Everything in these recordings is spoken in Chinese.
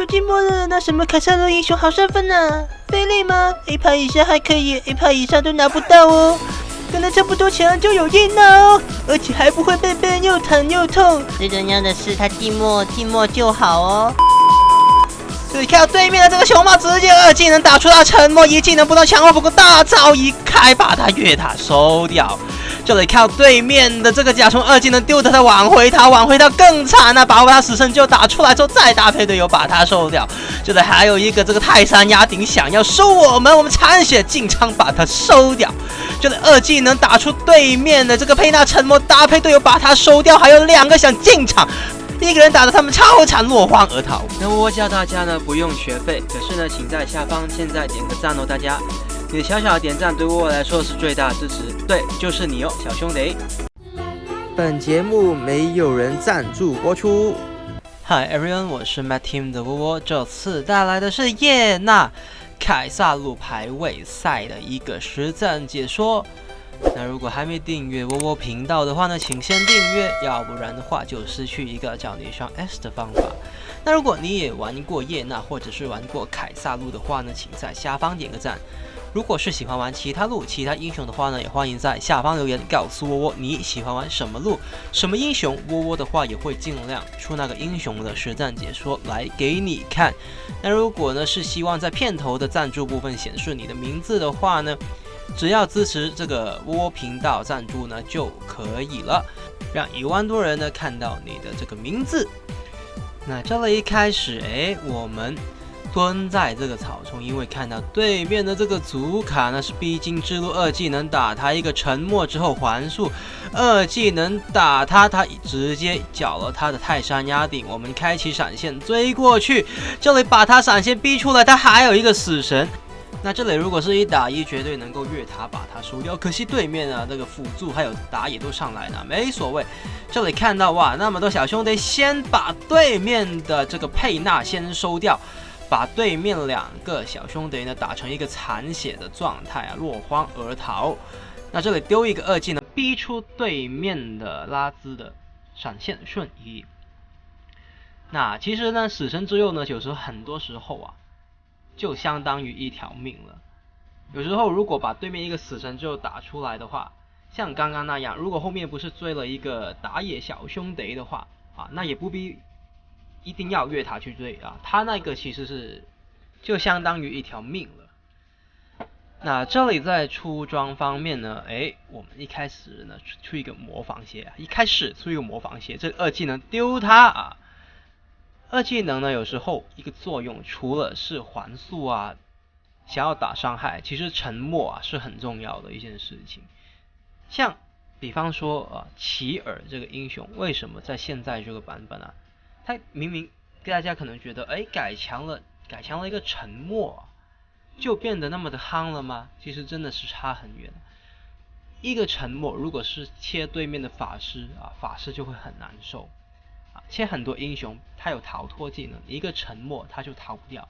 都寂寞了，那什么凯撒罗英雄好身份呢？菲利吗 ？A 盘以下还可以 ，A 盘以上都拿不到哦。跟他差不多强就有叶娜哦，而且还不会背又疼又痛。最重要的是他寂寞就好哦。你看到对面的这个熊猫，直接2技能打出他沉默，1技能不到强化不过大招一开，把他越塔收掉。这里看到对面的这个甲虫2技能丢的他挽回他更惨了，把他死神就打出来之后再搭配队友把他收掉。这里还有一个这个泰山压顶想要收我们残血进场把他收掉。这里2技能打出对面的这个佩纳沉默，搭配队友把他收掉，还有2个想进场。一个人打得他们超惨，落荒而逃。那我教大家呢不用学费，可是呢，请在下方现在点个赞哦，大家，你的小小的点赞对我来说是最大的支持，对，就是你哦，小兄弟。本节目没有人赞助播出。Hi everyone， 我是 Matt Team 的窝窝，这次带来的是叶娜凯撒路排位赛的一个实战解说。那如果还没订阅窝窝频道的话呢，请先订阅，要不然的话就失去一个叫你上 S 的方法。那如果你也玩过叶娜或者是玩过凯撒路的话呢，请在下方点个赞。如果是喜欢玩其他路、其他英雄的话呢，也欢迎在下方留言告诉窝窝你喜欢玩什么路、什么英雄。窝窝的话也会尽量出那个英雄的实战解说来给你看。那如果呢是希望在片头的赞助部分显示你的名字的话呢，只要支持这个窝窝频道赞助呢就可以了，让1万多人呢看到你的这个名字。那这里一开始，我们蹲在这个草丛，因为看到对面的这个祖卡呢是必经之路，2技能打他一个沉默之后还速，2技能打他直接缴了他的泰山压顶。我们开启闪现追过去，这里把他闪现逼出来，他还有一个死神。那这里如果是1打1，绝对能够越塔把他收掉。可惜对面啊，这个辅助还有打野都上来了，没所谓。这里看到哇，那么多小兄弟先把对面的这个佩纳先收掉，把对面2个小兄弟呢打成一个残血的状态啊，落荒而逃。那这里丢一个2技能，逼出对面的拉兹的闪现瞬移。那其实呢，死神之佑呢，有时候很多时候啊，就相当于1条命了。有时候如果把对面一个死神之佑打出来的话，像刚刚那样，如果后面不是追了一个打野小兄弟的话啊，那也不必一定要越塔去追啊，他那个其实是就相当于1条命了。那这里在出装方面呢，我们一开始呢出一个模仿鞋啊，这2技能丢他啊。2技能呢，有时候一个作用除了是还速啊，想要打伤害，其实沉默啊是很重要的一件事情。像比方说奇尔这个英雄，为什么在现在这个版本啊，他明明大家可能觉得改强了一个沉默，就变得那么的夯了吗？其实真的是差很远。一个沉默如果是切对面的法师啊，法师就会很难受。切很多英雄他有逃脱技能，一个沉默他就逃不掉。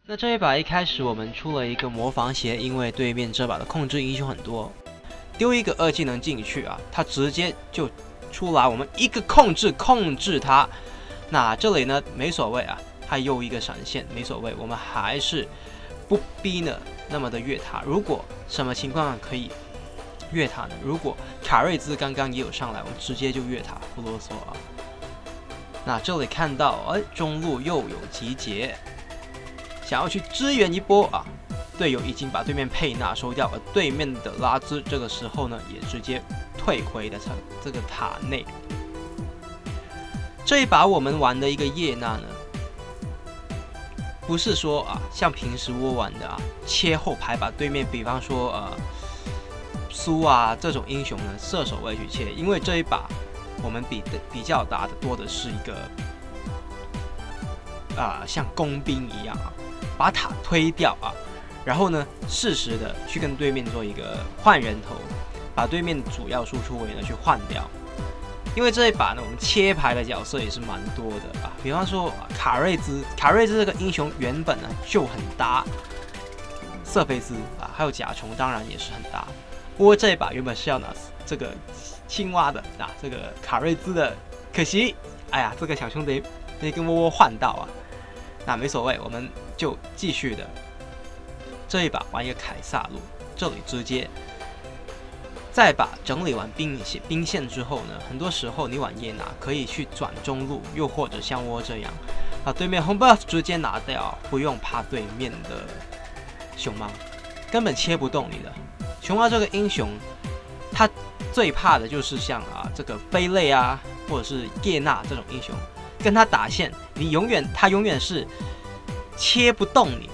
那这一把一开始我们出了一个模仿鞋，因为对面这把的控制英雄很多，丢一个2技能进去啊，他直接就出来，我们一个控制他。那这里呢没所谓啊，他又一个闪现没所谓，我们还是不逼呢那么的越塔。如果什么情况可以越塔呢？如果卡瑞兹刚刚也有上来，我们直接就越塔，不啰嗦啊。那这里看到中路又有集结，想要去支援一波啊，队友已经把对面佩纳收掉，而对面的拉兹这个时候呢也直接退回的这个塔内。这一把我们玩的一个叶娜呢，不是说像平时我玩的切后排把对面比方说苏啊这种英雄呢射手位去切，因为这一把我们比较打的多的是一个像工兵一样把塔推掉然后呢适时的去跟对面做一个换人头，把对面主要输出位呢去换掉。因为这一把呢我们切牌的角色也是蛮多的比方说卡瑞兹这个英雄原本呢就很搭瑟菲兹还有甲虫当然也是很搭。不过这一把原本是要拿这个青蛙的这个卡瑞兹的，可惜这个小兄弟没跟窝窝换到那没所谓，我们就继续的这一把玩一个凯撒路，这里直接再把整理完兵线之后呢，很多时候你玩耶拿可以去转中路，又或者像我这样把对面红 buff 直接拿掉，不用怕对面的熊猫，根本切不动你的。熊猫这个英雄，他最怕的就是像这个飞类啊，或者是叶娜这种英雄，跟他打线，他永远是切不动你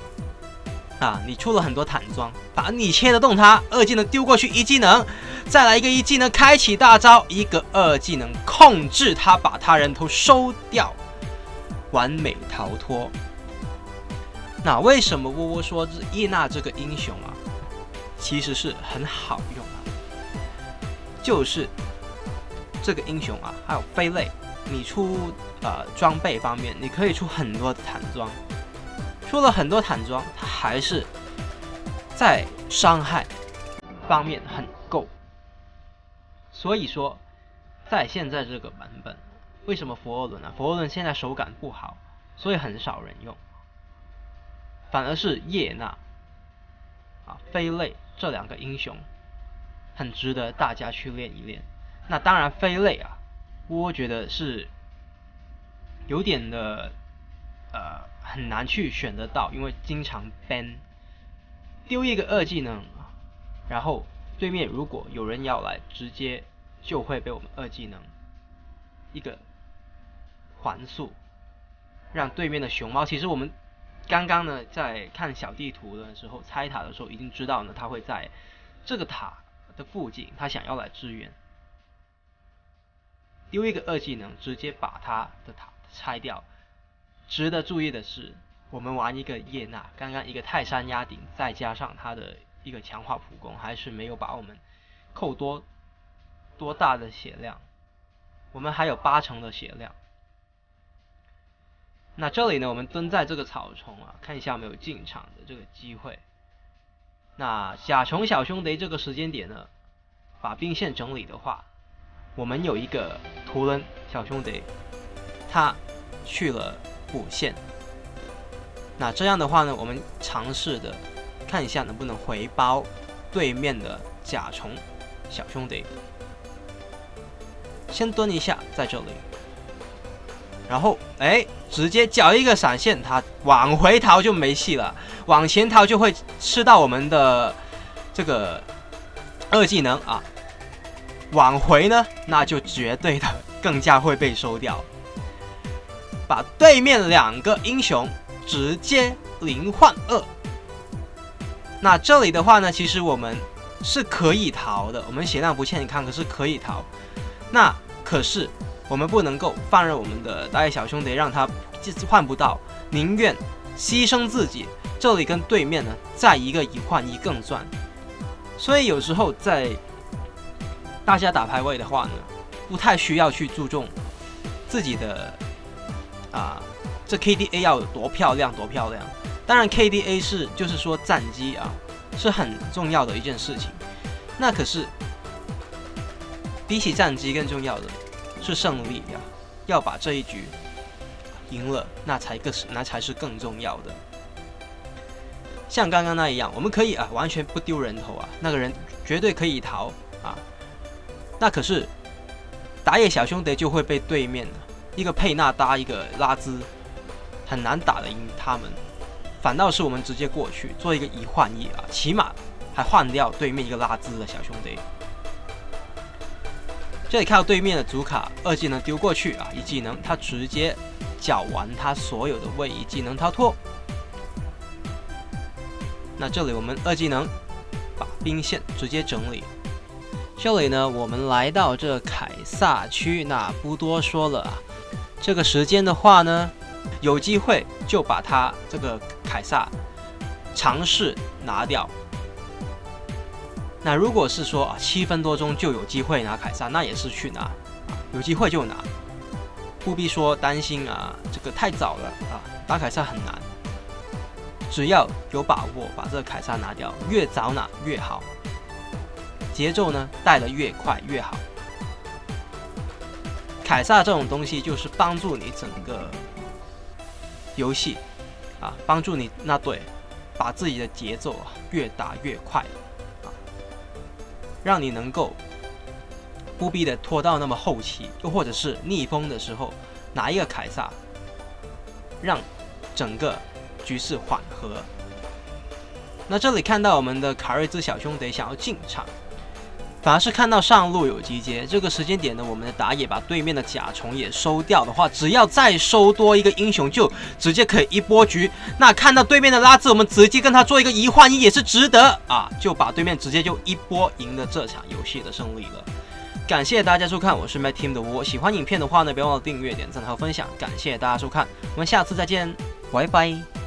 啊！你出了很多坦装，把你切得动他，二技能丢过去，一技能，再来一个一技能开启大招，一个二技能控制他，把他人头收掉，完美逃脱。那为什么窝窝说叶娜这个英雄啊，其实是很好用啊？就是这个英雄啊，还有飞类，你出装备方面，你可以出很多的坦装，出了很多坦装，它还是在伤害方面很够。所以说，在现在这个版本，为什么佛罗伦啊？佛罗伦现在手感不好，所以很少人用。反而是叶娜飞类这两个英雄很值得大家去练一练。那当然飞类啊，我觉得是有点的很难去选得到，因为经常 ban 丢一个二技能，然后对面如果有人要来，直接就会被我们二技能一个环速，让对面的熊猫，其实我们刚刚呢，在看小地图的时候，拆塔的时候已经知道呢，他会在这个塔的附近，他想要来支援，丢一个二技能，直接把他的塔拆掉。值得注意的是，我们玩一个叶娜，刚刚一个泰山压顶，再加上他的一个强化普攻，还是没有把我们扣多大的血量，我们还有80%的血量。那这里呢，我们蹲在这个草丛啊，看一下有没有进场的这个机会。那甲虫小兄弟这个时间点呢，把兵线整理的话，我们有一个图人小兄弟，他去了补线。那这样的话呢，我们尝试的看一下能不能回包对面的甲虫小兄弟。先蹲一下在这里。然后直接缴一个闪现，他往回逃就没戏了，往前逃就会吃到我们的这个二技能啊，往回呢那就绝对的更加会被收掉，把对面两个英雄直接0换2。那这里的话呢，其实我们是可以逃的，我们血量不欠看，可是可以逃。那可是我们不能够放任我们的大野小兄弟让他换不到，宁愿牺牲自己，这里跟对面呢再一个1换1更赚。所以有时候在大家打排位的话呢，不太需要去注重自己的这 KDA 要有多漂亮多漂亮。当然 KDA 就是说战绩是很重要的一件事情，那可是比起战绩更重要的是胜利要把这一局赢了，那才是更重要的。像刚刚那一样，我们可以完全不丢人头那个人绝对可以逃那可是打野小兄弟就会被对面一个佩纳搭一个拉兹，很难打得赢他们。反倒是我们直接过去做一个1换1起码还换掉对面一个拉兹的小兄弟。这里看到对面的主卡二技能丢过去一技能他直接缴完他所有的位移技能逃脱。那这里我们二技能把兵线直接整理。这里呢，我们来到这凯撒区，那不多说了这个时间的话呢，有机会就把他这个凯撒尝试拿掉。那如果是说7分多钟就有机会拿凯撒，那也是去拿有机会就拿，不必说担心这个太早了打凯撒很难。只要有把握把这个凯撒拿掉，越早拿越好，节奏呢带得越快越好。凯撒这种东西就是帮助你整个游戏啊，帮助你那队把自己的节奏越打越快啊，让你能够不必的拖到那么后期，又或者是逆风的时候拿一个凯撒，让整个局势缓和。那这里看到我们的卡瑞兹小兄弟想要进场，反而是看到上路有机接，这个时间点呢，我们的打野把对面的甲虫也收掉的话，只要再收多一个英雄，就直接可以一波局。那看到对面的拉兹，我们直接跟他做一个1换1也是值得啊，就把对面直接就一波赢了这场游戏的胜利了。感谢大家收看，我是 Matt Team 的我。喜欢影片的话呢，别忘了订阅、点赞和分享。感谢大家收看，我们下次再见，拜拜。